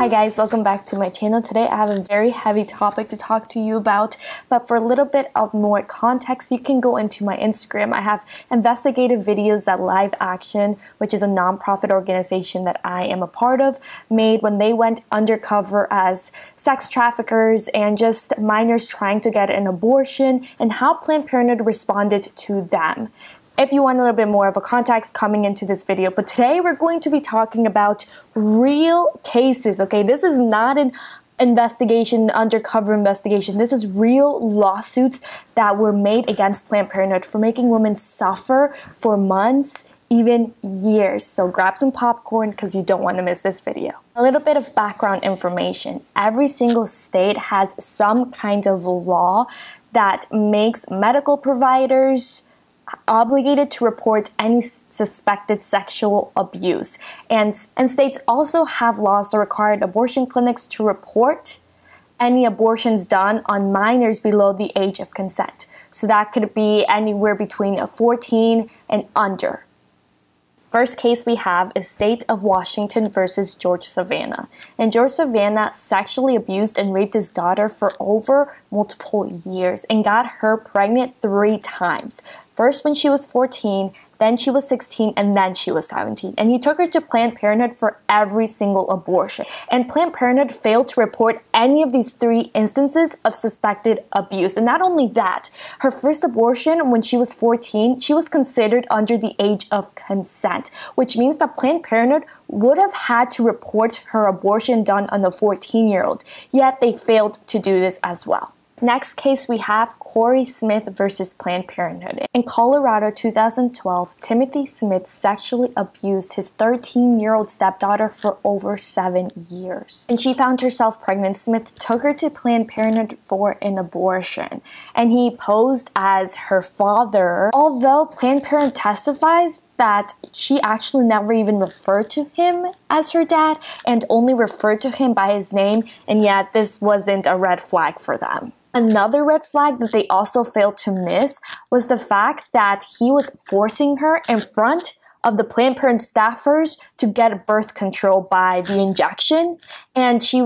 Hi guys, welcome back to my channel. Today I have a very heavy topic to talk to you about, but for a little bit of more context, you can go into my Instagram. I have investigative videos that Live Action, which is a non-profit organization that I am a part of, made when they went undercover as sex traffickers and just minors trying to get an abortion, and how Planned Parenthood responded to them. If you want a little bit more of a context coming into this video, but today we're going to be talking about real cases, okay? This is not an investigation, undercover investigation. This is real lawsuits that were made against Planned Parenthood for making women suffer for months, even years. So grab some popcorn because you don't want to miss this video. A little bit of background information. Every single state has some kind of law that makes medical providers obligated to report any suspected sexual abuse. And states also have laws that require abortion clinics to report any abortions done on minors below the age of consent. So that could be anywhere between 14 and under. First case we have is State of Washington versus George Savanah. And George Savanah sexually abused and raped his daughter for over multiple years and got her pregnant 3 times. First when she was 14, then she was 16, and then she was 17. And he took her to Planned Parenthood for every single abortion. And Planned Parenthood failed to report any of these 3 instances of suspected abuse. And not only that, her first abortion when she was 14, she was considered under the age of consent, which means that Planned Parenthood would have had to report her abortion done on the 14-year-old. Yet they failed to do this as well. Next case, we have Cary Smith versus Planned Parenthood. In Colorado, 2012, Timothy Smith sexually abused his 13-year-old stepdaughter for over 7 years. And she found herself pregnant. Smith took her to Planned Parenthood for an abortion, and he posed as her father, although Planned Parenthood testifies that she actually never even referred to him as her dad and only referred to him by his name, and yet this wasn't a red flag for them. Another red flag that they also failed to miss was the fact that he was forcing her in front of the Planned Parenthood staffers to get birth control by the injection. And she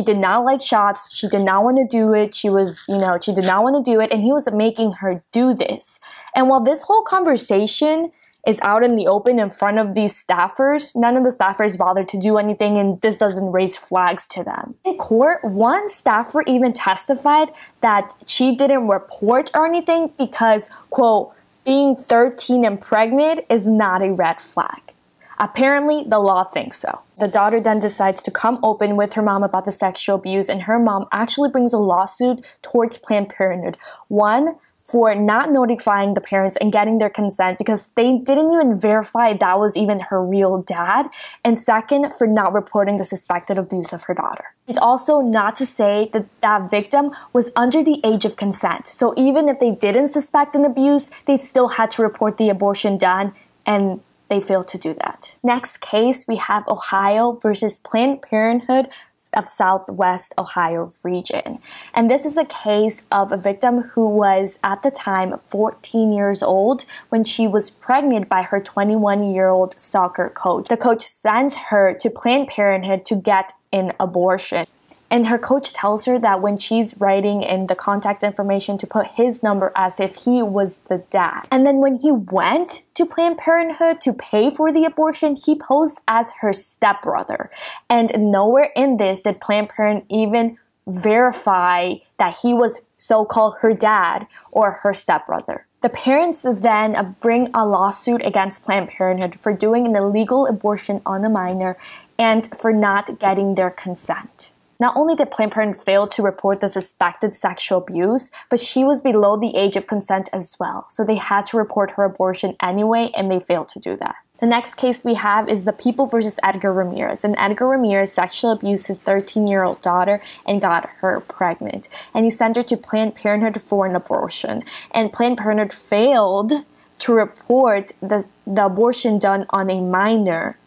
did not like shots. She did not want to do it. She did not want to do it. And he was making her do this. And while this whole conversation is out in the open in front of these staffers, none of the staffers bothered to do anything, and this doesn't raise flags to them. In court, one staffer even testified that she didn't report or anything because, quote, being 13 and pregnant is not a red flag. Apparently, the law thinks so. The daughter then decides to come open with her mom about the sexual abuse, and her mom actually brings a lawsuit towards Planned Parenthood. One, for not notifying the parents and getting their consent because they didn't even verify that was even her real dad. And second, for not reporting the suspected abuse of her daughter. And also not to say that that victim was under the age of consent. So even if they didn't suspect an abuse, they still had to report the abortion done, and they failed to do that. Next case, we have Ohio versus Planned Parenthood of Southwest Ohio region. And this is a case of a victim who was at the time 14 years old when she was pregnant by her 21-year-old soccer coach. The coach sent her to Planned Parenthood to get an abortion. And her coach tells her that when she's writing in the contact information to put his number as if he was the dad. And then when he went to Planned Parenthood to pay for the abortion, he posed as her stepbrother. And nowhere in this did Planned Parenthood even verify that he was so-called her dad or her stepbrother. The parents then bring a lawsuit against Planned Parenthood for doing an illegal abortion on a minor and for not getting their consent. Not only did Planned Parenthood fail to report the suspected sexual abuse, but she was below the age of consent as well. So they had to report her abortion anyway, and they failed to do that. The next case we have is the People versus Edgar Ramirez. And Edgar Ramirez sexually abused his 13-year-old daughter and got her pregnant. And he sent her to Planned Parenthood for an abortion. And Planned Parenthood failed to report the abortion done on a minor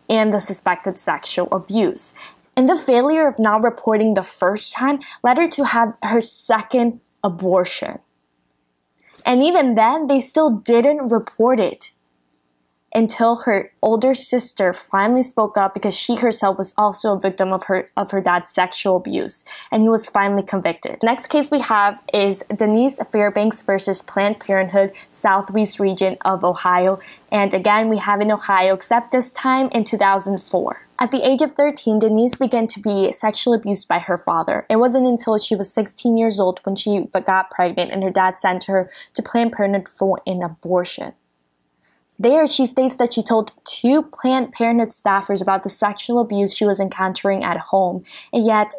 and the suspected sexual abuse. And the failure of not reporting the first time led her to have her second abortion. And even then, they still didn't report it. until her older sister finally spoke up because she herself was also a victim of her dad's sexual abuse, and he was finally convicted. Next case we have is Denise Fairbanks versus Planned Parenthood, Southeast region of Ohio. And again, we have in Ohio, except this time in 2004. At the age of 13, Denise began to be sexually abused by her father. It wasn't until she was 16 years old when she got pregnant and her dad sent her to Planned Parenthood for an abortion. There, she states that she told 2 Planned Parenthood staffers about the sexual abuse she was encountering at home, and yet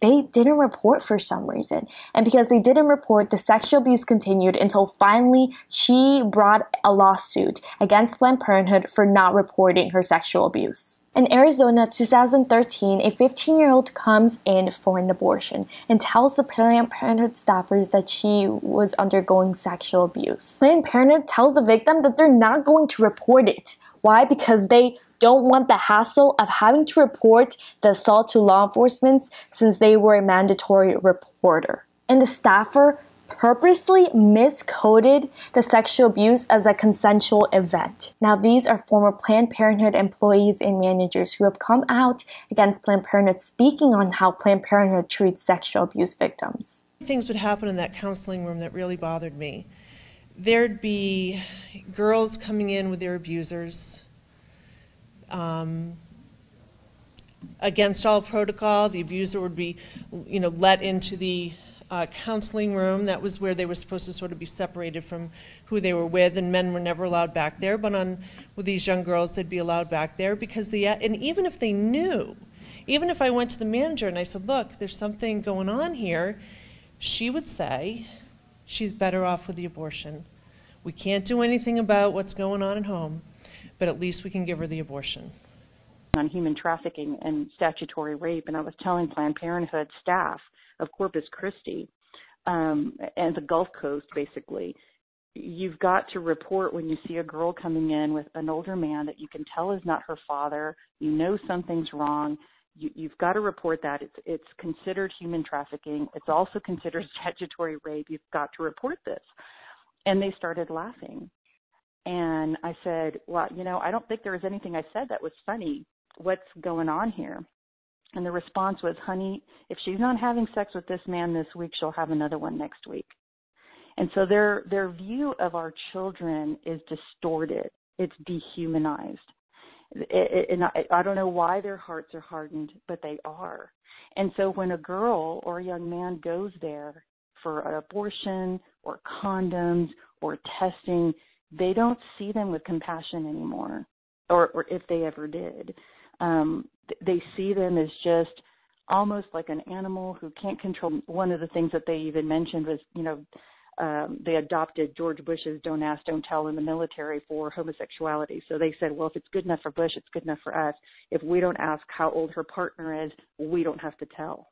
they didn't report for some reason. And because they didn't report, the sexual abuse continued until finally she brought a lawsuit against Planned Parenthood for not reporting her sexual abuse. In Arizona, 2013, a 15-year-old comes in for an abortion and tells the Planned Parenthood staffers that she was undergoing sexual abuse. Planned Parenthood tells the victim that they're not going to report it. Why? Because they don't want the hassle of having to report the assault to law enforcement since they were a mandatory reporter. And the staffer purposely miscoded the sexual abuse as a consensual event. Now, these are former Planned Parenthood employees and managers who have come out against Planned Parenthood, speaking on how Planned Parenthood treats sexual abuse victims. Things would happen in that counseling room that really bothered me. There'd be girls coming in with their abusers. Against all protocol, the abuser would be, let into the counseling room. That was where they were supposed to sort of be separated from who they were with, and men were never allowed back there. But with these young girls, they'd be allowed back there because and even if they knew, even if I went to the manager and I said, look, there's something going on here, she would say, she's better off with the abortion. We can't do anything about what's going on at home, but at least we can give her the abortion. On human trafficking and statutory rape, and I was telling Planned Parenthood staff of Corpus Christi and the Gulf Coast, basically, you've got to report when you see a girl coming in with an older man that you can tell is not her father, you know something's wrong, you've got to report that. It's considered human trafficking. It's also considered statutory rape. You've got to report this. And they started laughing. And I said, well, I don't think there was anything I said that was funny. What's going on here? And the response was, honey, if she's not having sex with this man this week, she'll have another one next week. And so their view of our children is distorted. It's dehumanized. And I don't know why their hearts are hardened, but they are. And so when a girl or a young man goes there for an abortion or condoms or testing, they don't see them with compassion anymore, or if they ever did. They see them as just almost like an animal who can't control. One of the things that they even mentioned was, they adopted George Bush's don't ask, don't tell in the military for homosexuality. So they said, well, if it's good enough for Bush, it's good enough for us. If we don't ask how old her partner is, we don't have to tell.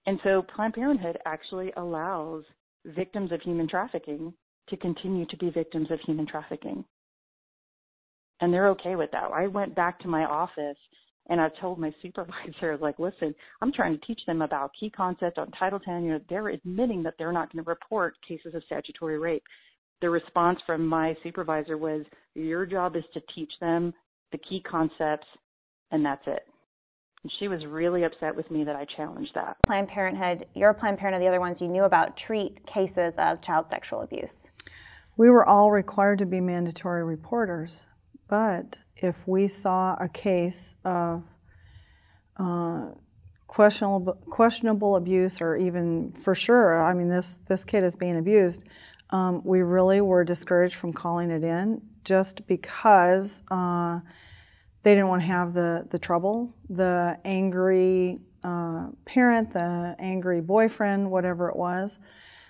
And so Planned Parenthood actually allows victims of human trafficking to continue to be victims of human trafficking. And they're okay with that. I went back to my office and I told my supervisor, listen, I'm trying to teach them about key concept on Title 10. They're admitting that they're not going to report cases of statutory rape. The response from my supervisor was, your job is to teach them the key concepts, and that's it. And she was really upset with me that I challenged that. Planned Parenthood, your Planned Parenthood, the other ones you knew about, treat cases of child sexual abuse. We were all required to be mandatory reporters, but if we saw a case of questionable abuse, or even for sure, I mean, this kid is being abused, we really were discouraged from calling it in just because they didn't want to have the trouble, the angry parent, the angry boyfriend, whatever it was.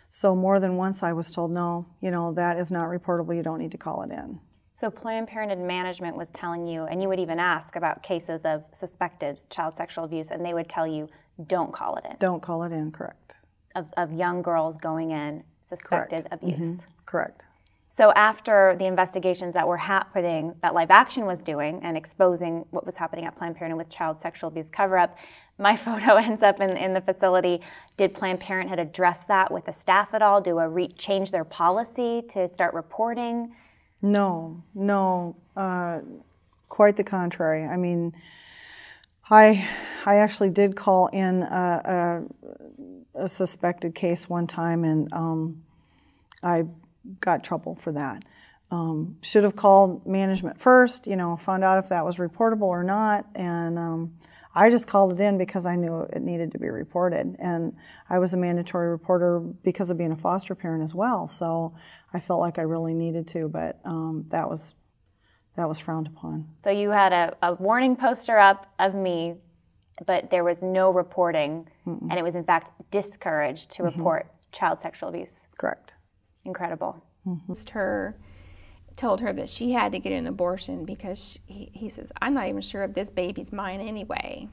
So more than once I was told, no, that is not reportable, you don't need to call it in. So Planned Parenthood management was telling you, and you would even ask about cases of suspected child sexual abuse, and they would tell you, don't call it in. Don't call it in, correct. Of young girls going in, suspected correct. abuse. Mm-hmm. Correct. So after the investigations that were happening, that Live Action was doing and exposing what was happening at Planned Parenthood with child sexual abuse cover-up, my photo ends up in the facility. Did Planned Parenthood address that with the staff at all? Change their policy to start reporting? No, no, quite the contrary. I mean, I actually did call in a suspected case one time, and I got trouble for that. Should have called management first, you know, found out if that was reportable or not, and I just called it in because I knew it needed to be reported, and I was a mandatory reporter because of being a foster parent as well, so I felt like I really needed to, but that was frowned upon. So you had a warning poster up of me, but there was no reporting, and it was in fact discouraged to report child sexual abuse. Correct. Incredible. Told her that she had to get an abortion because he says, I'm not even sure if this baby's mine anyway.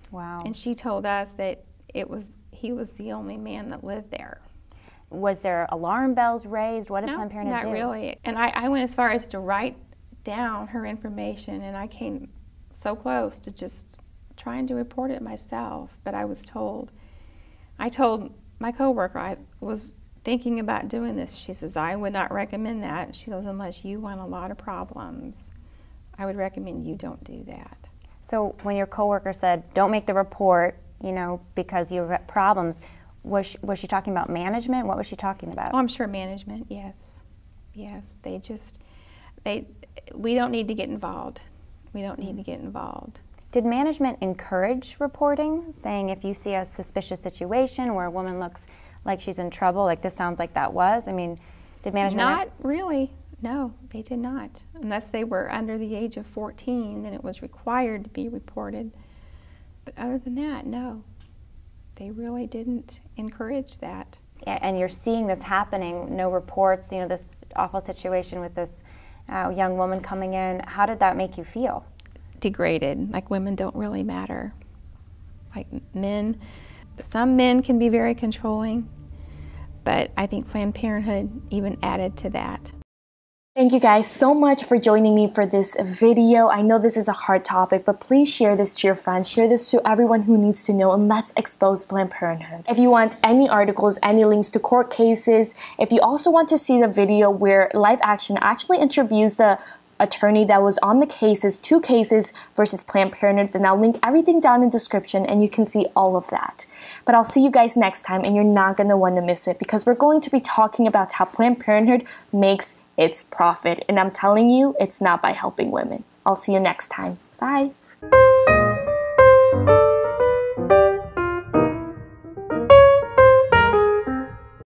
Wow. And she told us that he was the only man that lived there. Was there alarm bells raised? What did No, Planned Parenthood do? not really. And I went as far as to write down her information, and I came so close to just trying to report it myself, but I was told. I told my coworker I was thinking about doing this. She says, I would not recommend that. She goes, unless you want a lot of problems, I would recommend you don't do that. So when your coworker said, don't make the report, you know, because you have problems, was she talking about management? What was she talking about? Oh, I'm sure management, yes. Yes, we don't need to get involved. We don't need to get involved. Did management encourage reporting, saying if you see a suspicious situation where a woman looks like she's in trouble, like this sounds like that was? I mean, did management... Not really. No, they did not. Unless they were under the age of 14, then it was required to be reported. But other than that, no. They really didn't encourage that. And you're seeing this happening, no reports, you know, this awful situation with this young woman coming in. How did that make you feel? Degraded, like women don't really matter. Like men, some men can be very controlling, but I think Planned Parenthood even added to that. Thank you guys so much for joining me for this video. I know this is a hard topic, but please share this to your friends, share this to everyone who needs to know, and let's expose Planned Parenthood. If you want any articles, any links to court cases, if you also want to see the video where Live Action actually interviews the attorney that was on the cases, 2 cases versus Planned Parenthood, then I'll link everything down in the description and you can see all of that. But I'll see you guys next time, and you're not going to want to miss it because we're going to be talking about how Planned Parenthood makes its profit, and I'm telling you, it's not by helping women. I'll see you next time. Bye.